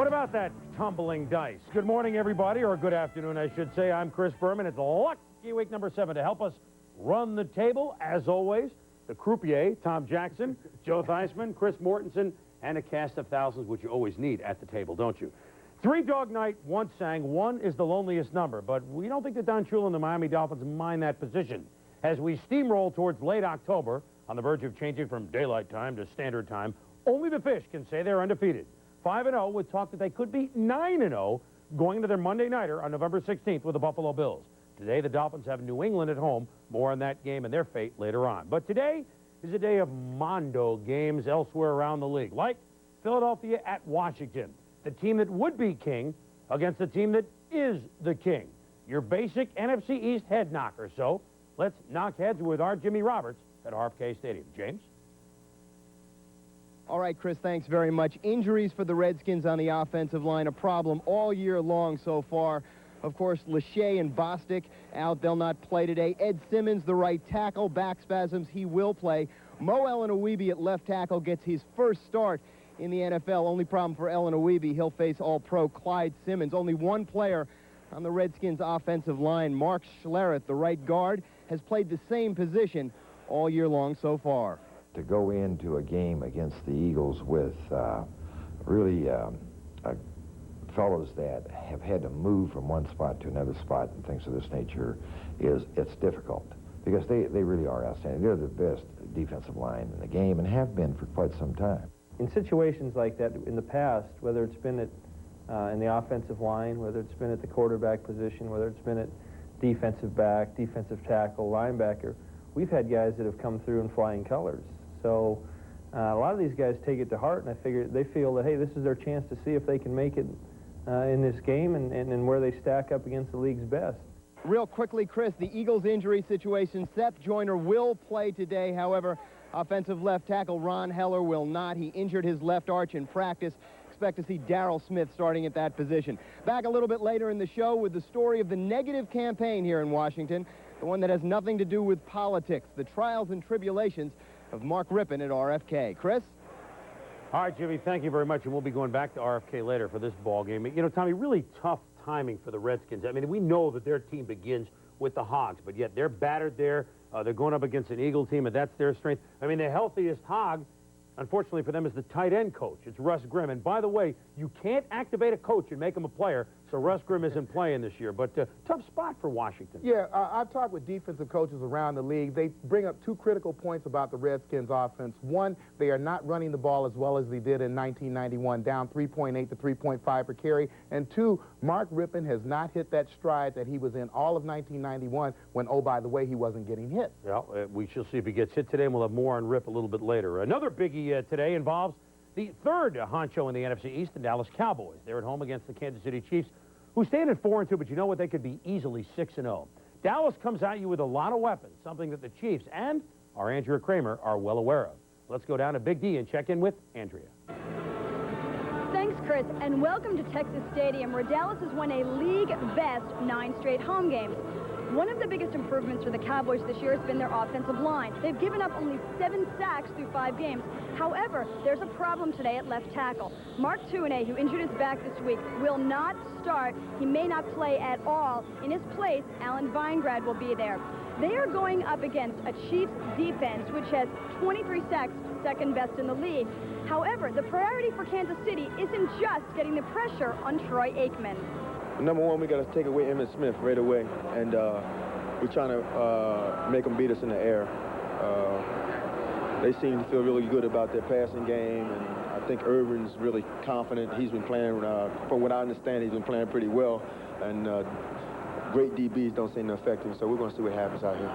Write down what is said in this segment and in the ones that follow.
What about that tumbling dice? Good morning, everybody, or good afternoon, I should say. I'm Chris Berman. It's lucky week number 7 to help us run the table, as always. The croupier, Tom Jackson, Joe Theismann, Chris Mortensen, and a cast of thousands, which you always need at the table, don't you? Three Dog Night once sang, 1 is the loneliest number, but we don't think that Don Shula and the Miami Dolphins mind that position. As we steamroll towards late October, on the verge of changing from daylight time to standard time, only the Fish can say they're undefeated. 5-0 with talk that they could be 9-0 going into their Monday nighter on November 16th with the Buffalo Bills. Today, the Dolphins have New England at home. More on that game and their fate later on. But today is a day of mondo games elsewhere around the league, like Philadelphia at Washington, the team that would be king against the team that is the king. Your basic NFC East head knocker. So let's knock heads with our Jimmy Roberts at RFK Stadium. James? All right, Chris, thanks very much. Injuries for the Redskins on the offensive line, a problem all year long so far. Of course, Lachey and Bostic out. They'll not play today. Ed Simmons, the right tackle, back spasms. He will play. Mo Elanowebi at left tackle gets his first start in the NFL. Only problem for Elanowebi, he'll face All-Pro Clyde Simmons. Only one player on the Redskins offensive line, Mark Schlereth, the right guard, has played the same position all year long so far. To go into a game against the Eagles with really fellows that have had to move from one spot to another spot and things of this nature, it's difficult because they really are outstanding. They're the best defensive line in the game and have been for quite some time. In situations like that in the past, whether it's been at in the offensive line, whether it's been at the quarterback position, whether it's been at defensive back, defensive tackle, linebacker, we've had guys that have come through in flying colors. So a lot of these guys take it to heart, and I figure they feel that, hey, this is their chance to see if they can make it in this game and where they stack up against the league's best. Real quickly, Chris, the Eagles' injury situation. Seth Joyner will play today. However, offensive left tackle Ron Heller will not. He injured his left arch in practice. Expect to see Darryl Smith starting at that position. Back a little bit later in the show with the story of the negative campaign here in Washington, the one that has nothing to do with politics, the trials and tribulations of Mark Rippon at RFK. Chris? All right, Jimmy, thank you very much, and we'll be going back to RFK later for this ball game. You know, Tommy, really tough timing for the Redskins. I mean, we know that their team begins with the Hogs, but yet they're battered there. They're going up against an Eagle team, and that's their strength. I mean, the healthiest Hog, unfortunately for them, is the tight end coach. It's Russ Grimm. And by the way, you can't activate a coach and make him a player, so Russ Grimm isn't playing this year. But tough spot for Washington. Yeah, I've talked with defensive coaches around the league. They bring up two critical points about the Redskins offense. One, they are not running the ball as well as they did in 1991, down 3.8 to 3.5 per carry. And two, Mark Rippon has not hit that stride that he was in all of 1991 when, oh, by the way, he wasn't getting hit. Well, we shall see if he gets hit today, and we'll have more on Rip a little bit later. Another biggie today involves the third honcho in the NFC East, the Dallas Cowboys. They're at home against the Kansas City Chiefs, who stand at 4-2, but you know what? They could be easily 6-0. Dallas comes at you with a lot of weapons, something that the Chiefs and our Andrea Kramer are well aware of. Let's go down to Big D and check in with Andrea. Thanks, Chris, and welcome to Texas Stadium, where Dallas has won a league-best 9 straight home games. One of the biggest improvements for the Cowboys this year has been their offensive line. They've given up only 7 sacks through 5 games. However, there's a problem today at left tackle. Mark Tuinei, who injured his back this week, will not start. He may not play at all. In his place, Alan Weingrad will be there. They are going up against a Chiefs defense, which has 23 sacks, second best in the league. However, the priority for Kansas City isn't just getting the pressure on Troy Aikman. Number one, we got to take away Emmitt Smith right away, and we're trying to make them beat us in the air. They seem to feel really good about their passing game, and I think Irvin's really confident. He's been playing, from what I understand, he's been playing pretty well, and great DBs don't seem to affect him, so we're going to see what happens out here.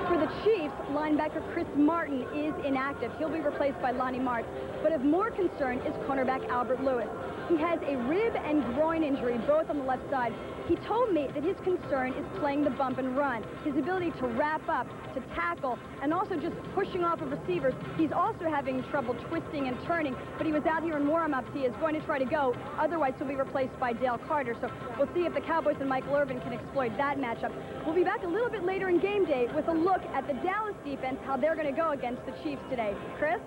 For the Chiefs, linebacker Chris Martin is inactive. He'll be replaced by Lonnie Martz. But of more concern is cornerback Albert Lewis. He has a rib and groin injury, both on the left side. He told me that his concern is playing the bump and run, his ability to wrap up, to tackle, and also just pushing off of receivers. He's also having trouble twisting and turning, but he was out here in warm-ups. He is going to try to go. Otherwise, he'll be replaced by Dale Carter. So we'll see if the Cowboys and Michael Irvin can exploit that matchup. We'll be back a little bit later in game day with a look at the Dallas defense, how they're going to go against the Chiefs today. Chris?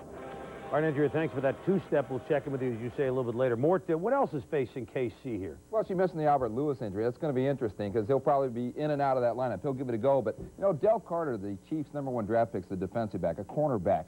All right, Andrea, thanks for that two-step. We'll check in with you, as you say, a little bit later. Mort, what else is facing KC here? Well, she mentioned the Albert Lewis injury. That's going to be interesting because he'll probably be in and out of that lineup. He'll give it a go. But, you know, Del Carter, the Chiefs' #1 draft pick, is the defensive back, a cornerback.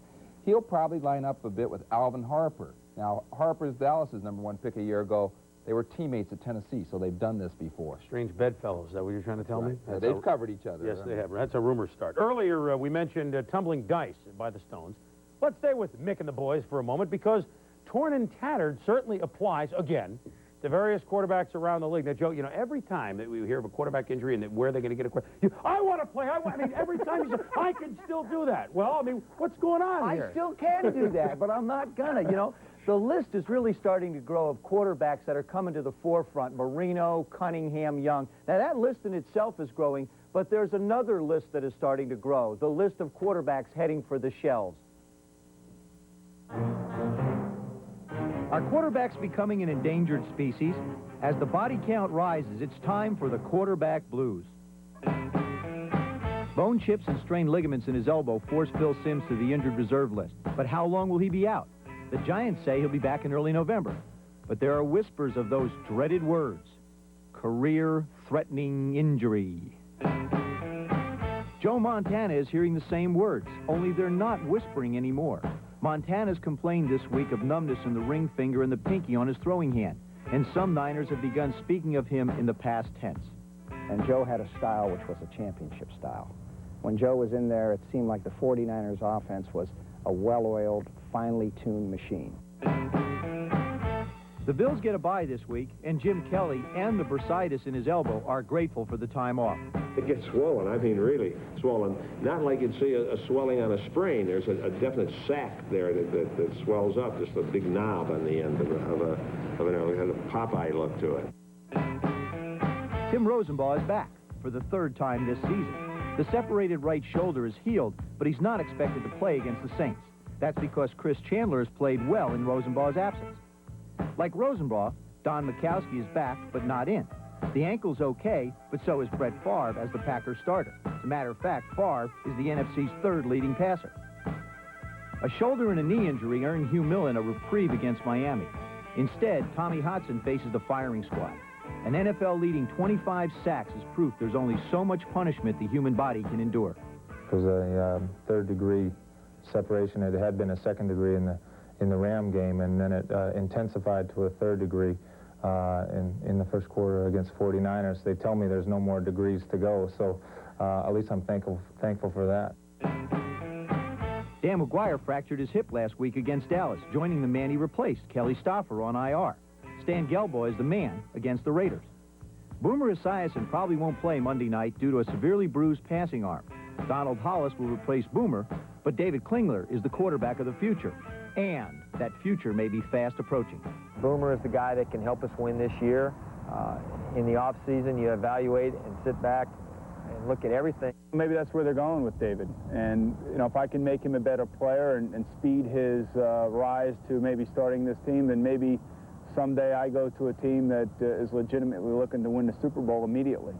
He'll probably line up a bit with Alvin Harper. Now, Harper's Dallas's #1 pick a year ago. They were teammates at Tennessee, so they've done this before. Strange bedfellows, is that what you're trying to tell me? Yeah, they've covered each other. Yes, they have. That's a rumor start. Earlier, we mentioned tumbling dice by the Stones. Let's stay with Mick and the boys for a moment, because torn and tattered certainly applies, again, to various quarterbacks around the league. Now, Joe, you know, every time that we hear of a quarterback injury and that where they're going to get a quarterback, I want to play. I mean, every time you say, I can still do that. Well, I mean, what's going on here? I still can do that, but I'm not gonna. You know, the list is really starting to grow of quarterbacks that are coming to the forefront. Marino, Cunningham, Young. Now, that list in itself is growing, but there's another list that is starting to grow, the list of quarterbacks heading for the shelves. Are quarterbacks becoming an endangered species? As the body count rises, it's time for the quarterback blues. Bone chips and strained ligaments in his elbow force Phil Simms to the injured reserve list. But how long will he be out? The Giants say he'll be back in early November. But there are whispers of those dreaded words: career-threatening injury. Joe Montana is hearing the same words, only they're not whispering anymore. Montana's complained this week of numbness in the ring finger and the pinky on his throwing hand, and some Niners have begun speaking of him in the past tense. And Joe had a style which was a championship style. When Joe was in there, it seemed like the 49ers offense was a well-oiled, finely tuned machine. The Bills get a bye this week, and Jim Kelly and the bursitis in his elbow are grateful for the time off. It gets swollen, I mean really swollen. Not like you'd see a swelling on a sprain. There's a definite sac there that swells up, just a big knob on the end of a Popeye look to it. Tim Rosenbaugh is back for the third time this season. The separated right shoulder is healed, but he's not expected to play against the Saints. That's because Chris Chandler has played well in Rosenbaugh's absence. Like Rosenbaugh, Don Mikowski is back, but not in. The ankle's okay, but so is Brett Favre as the Packers starter. As a matter of fact, Favre is the NFC's third leading passer. A shoulder and a knee injury earned Hugh Millen a reprieve against Miami. Instead, Tommy Hodson faces the firing squad. An NFL leading 25 sacks is proof there's only so much punishment the human body can endure. It was a third-degree separation. It had been a second degree in the Ram game, and then it intensified to a third degree in the first quarter against 49ers. They tell me there's no more degrees to go, so at least I'm thankful for that. Dan McGuire fractured his hip last week against Dallas, joining the man he replaced, Kelly Stoffer, on IR. Stan Gelboy is the man against the Raiders. Boomer Esiason probably won't play Monday night due to a severely bruised passing arm. Donald Hollis will replace Boomer, but David Klingler is the quarterback of the future. And that future may be fast approaching. Boomer is the guy that can help us win this year. In the offseason, you evaluate and sit back and look at everything. Maybe that's where they're going with David. And, you know, if I can make him a better player and speed his rise to maybe starting this team, then maybe someday I go to a team that is legitimately looking to win the Super Bowl immediately.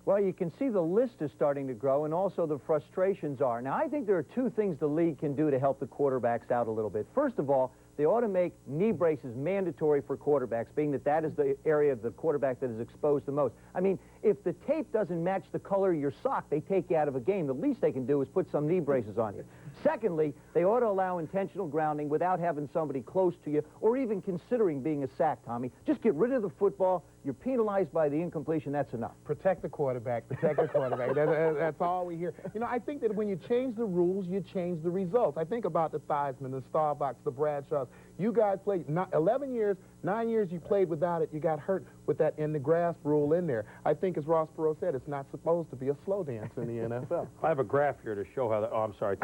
Well, you can see the list is starting to grow, and also the frustrations are. Now, I think there are two things the league can do to help the quarterbacks out a little bit. First of all, they ought to make knee braces mandatory for quarterbacks, being that that is the area of the quarterback that is exposed the most. I mean, if the tape doesn't match the color of your sock, they take you out of a game. The least they can do is put some knee braces on you. Secondly, they ought to allow intentional grounding without having somebody close to you or even considering being a sack, Tommy. Just get rid of the football. You're penalized by the incompletion. That's enough. Protect the quarterback. Protect the quarterback. That's all we hear. You know, I think that when you change the rules, you change the results. I think about the Theismann, the Staubachs, the Bradshaws. You guys played 11 years, 9 years you played without it. You got hurt with that in the grasp rule in there. I think, as Ross Perot said, it's not supposed to be a slow dance in the NFL. I have a graph here to show how that... Oh, I'm sorry.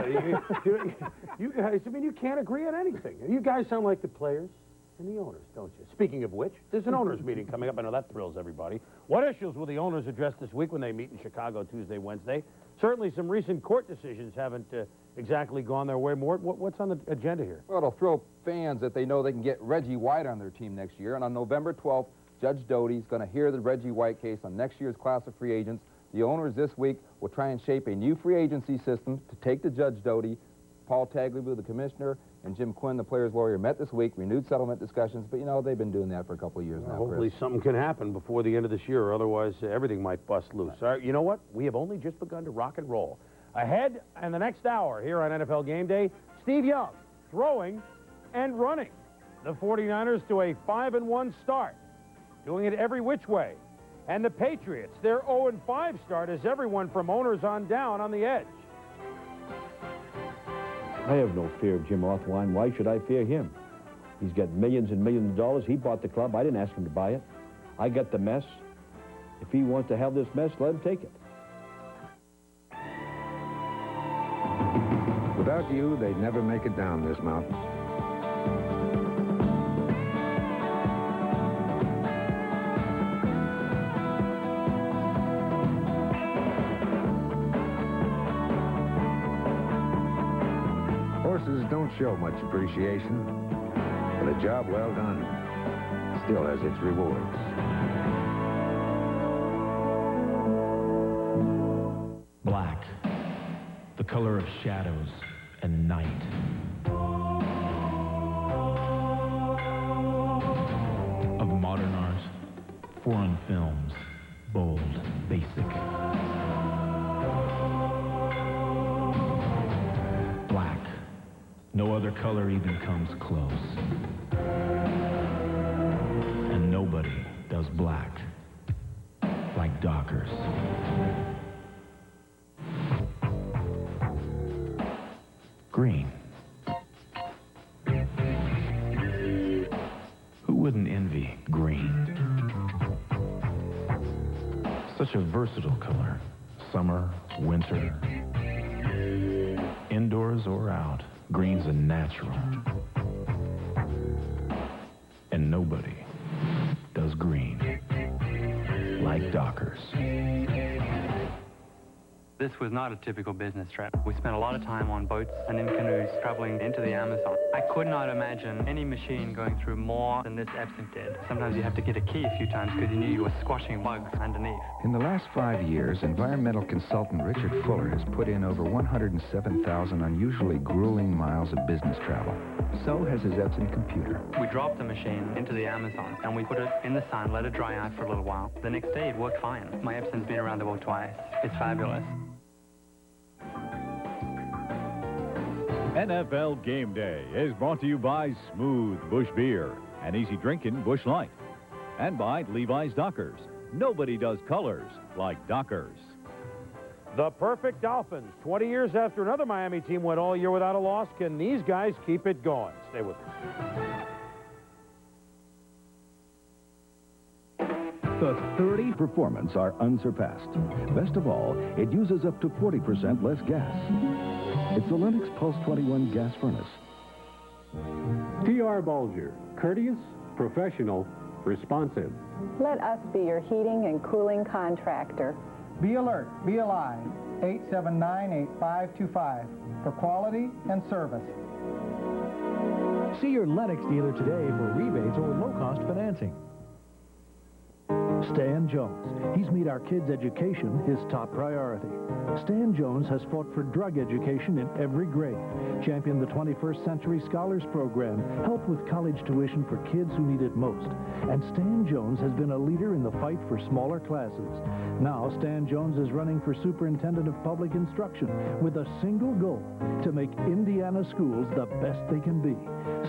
You guys, I mean, you can't agree on anything. You guys sound like the players and the owners, don't you? Speaking of which, there's an owners meeting coming up. I know that thrills everybody. What issues will the owners address this week when they meet in Chicago Tuesday, Wednesday? Certainly some recent court decisions haven't exactly gone their way. Mort, what's on the agenda here? Well, it'll thrill fans that they know they can get Reggie White on their team next year. And on November 12th, Judge Doty's going to hear the Reggie White case on next year's class of free agents. The owners this week will try and shape a new free agency system to take to Judge Doty Paul Tagliabue, the commissioner, and Jim Quinn, the players' lawyer, met this week, renewed settlement discussions, but, you know, they've been doing that for a couple of years now, Hopefully Chris. something can happen before the end of this year, or otherwise everything might bust loose. All right, you know what? We have only just begun to rock and roll. Ahead in the next hour here on NFL Game Day, Steve Young throwing and running the 49ers to a 5-1 start, doing it every which way. And the Patriots, their 0-5 start, as everyone from owners on down on the edge. I have no fear of Jim Orthwein. Why should I fear him? He's got millions and millions of dollars. He bought the club. I didn't ask him to buy it. I got the mess. If he wants to have this mess, let him take it. Without you, they'd never make it down this mountain. Horses don't show much appreciation, but a job well done still has its rewards. Black, the color of shadows and night. Of modern art, foreign films, bold, basic. Black, no other color even comes close. And nobody does black like Dockers. Green. Who wouldn't envy green? Such a versatile color. Summer, winter, indoors or out, green's a natural. And nobody does green like Dockers. This was not a typical business trip. We spent a lot of time on boats and in canoes traveling into the Amazon. I could not imagine any machine going through more than this Epson did. Sometimes you have to get a key a few times because you knew you were squashing bugs underneath. In the last 5 years, environmental consultant Richard Fuller has put in over 107,000 unusually grueling miles of business travel. So has his Epson computer. We dropped the machine into the Amazon and we put it in the sun, let it dry out for a little while. The next day it worked fine. My Epson's been around the world twice. It's fabulous. NFL Game Day is brought to you by Smooth Bush Beer and easy drinking Bush Light, and by Levi's Dockers. Nobody does colors like Dockers. The perfect Dolphins, 20 years after another Miami team went all year without a loss. Can these guys keep it going? Stay with us. The 30 performance are unsurpassed. Best of all, it uses up to 40% less gas. It's the Lennox Pulse 21 gas furnace. T.R. Bulger, courteous, professional, responsive. Let us be your heating and cooling contractor. Be alert, be alive. 879-8525 for quality and service. See your Lennox dealer today for rebates or low-cost financing. Stan Jones. He's made our kids' education his top priority. Stan Jones has fought for drug education in every grade, championed the 21st Century Scholars Program, helped with college tuition for kids who need it most. And Stan Jones has been a leader in the fight for smaller classes. Now Stan Jones is running for Superintendent of Public Instruction with a single goal: to make Indiana schools the best they can be.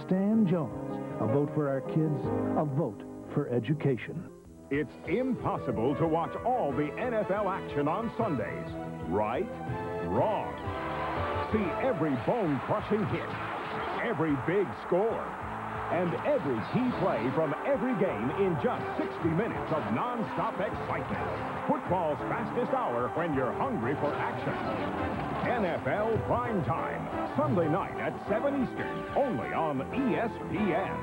Stan Jones. A vote for our kids, a vote for education. It's impossible to watch all the NFL action on Sundays. Right? Wrong. See every bone-crushing hit, every big score, and every key play from every game in just 60 minutes of non-stop excitement. Football's fastest hour when you're hungry for action. NFL Prime Time, Sunday night at 7 Eastern, only on ESPN.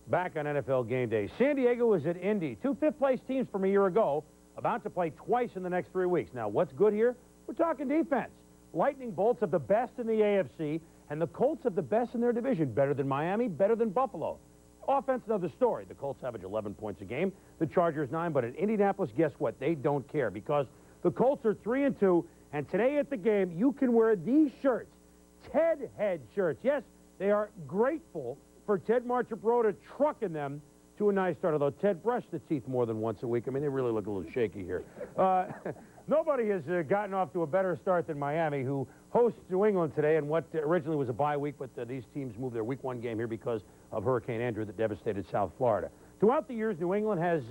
Back on NFL Game Day. San Diego was at Indy. Two fifth-place teams from a year ago, about to play twice in the next 3 weeks. Now, what's good here? We're talking defense. Lightning Bolts have the best in the AFC, and the Colts have the best in their division. Better than Miami, better than Buffalo. Offense, another story. The Colts average 11 points a game. The Chargers 9, but at Indianapolis, guess what? They don't care, because The Colts are 3-2, and today at the game, you can wear these shirts, Ted Head shirts. Yes, they are grateful for Ted Marchibroda trucking them to a nice start, although Ted brushed the teeth more than once a week. I mean, they really look a little shaky here. Nobody has gotten off to a better start than Miami, who hosts New England today in what originally was a bye week, but these teams moved their Week 1 game here because of Hurricane Andrew that devastated South Florida. Throughout the years, New England has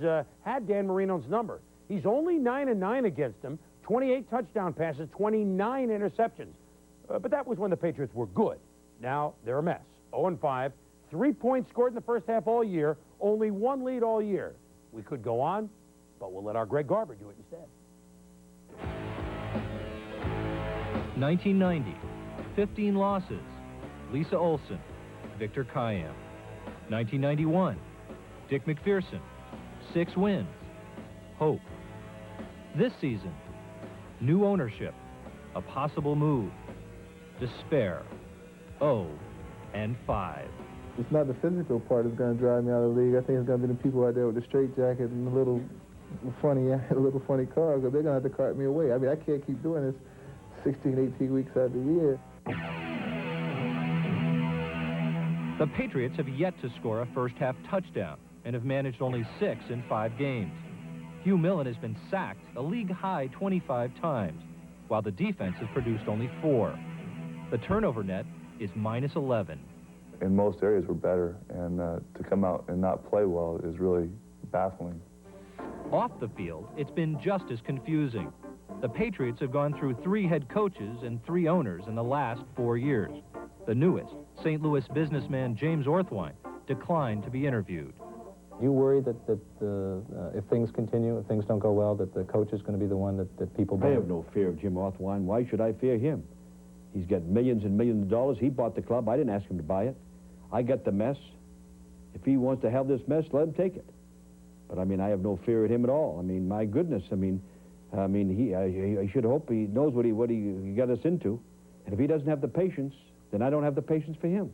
had Dan Marino's number. He's only 9-9 against him, 28 touchdown passes, 29 interceptions. But that was when the Patriots were good. Now they're a mess. 0-5, 3 points scored in the first half all year, only 1 lead all year. We could go on, but we'll let our Greg Garber do it instead. 1990, 15 losses. Lisa Olson, Victor Kiam. 1991, Dick McPherson, 6 wins. Hope. This season, new ownership, a possible move. Despair. 0-5. It's not the physical part that's going to drive me out of the league. I think it's going to be the people out there with the straitjacket and the little funny car, because they're going to have to cart me away. I mean, I can't keep doing this 16, 18 weeks out of the year. The Patriots have yet to score a first-half touchdown and have managed only 6 in 5 games. Hugh Millen has been sacked a league-high 25 times, while the defense has produced only 4. The turnover net is -11. In most areas, we're better, and to come out and not play well is really baffling. Off the field, it's been just as confusing. The Patriots have gone through 3 head coaches and 3 owners in the last 4 years. The newest, St. Louis businessman James Orthwein, declined to be interviewed. You worry that if things continue, if things don't go well, that the coach is going to be the one that people blame? I have no fear of Jim Orthwein. Why should I fear him? He's got millions and millions of dollars. He bought the club. I didn't ask him to buy it. I got the mess. If he wants to have this mess, let him take it. But I mean, I have no fear of him at all. I mean, my goodness. I should hope he knows what he got us into. And if he doesn't have the patience, then I don't have the patience for him.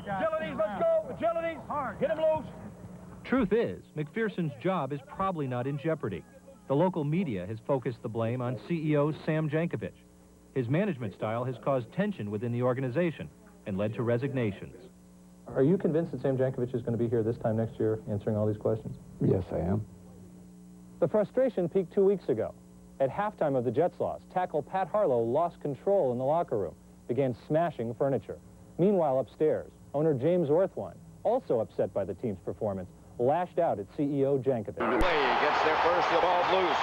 Agilities, let's go. Agilities. Get him loose. Truth is, McPherson's job is probably not in jeopardy. The local media has focused the blame on CEO Sam Jankovic. His management style has caused tension within the organization and led to resignations. Are you convinced that Sam Jankovic is going to be here this time next year answering all these questions? Yes, I am. The frustration peaked 2 weeks ago. At halftime of the Jets' loss, tackle Pat Harlow lost control in the locker room, began smashing furniture. Meanwhile, upstairs, owner James Orthwein, also upset by the team's performance, lashed out at CEO Jankovic. Gets there first, the ball's loose.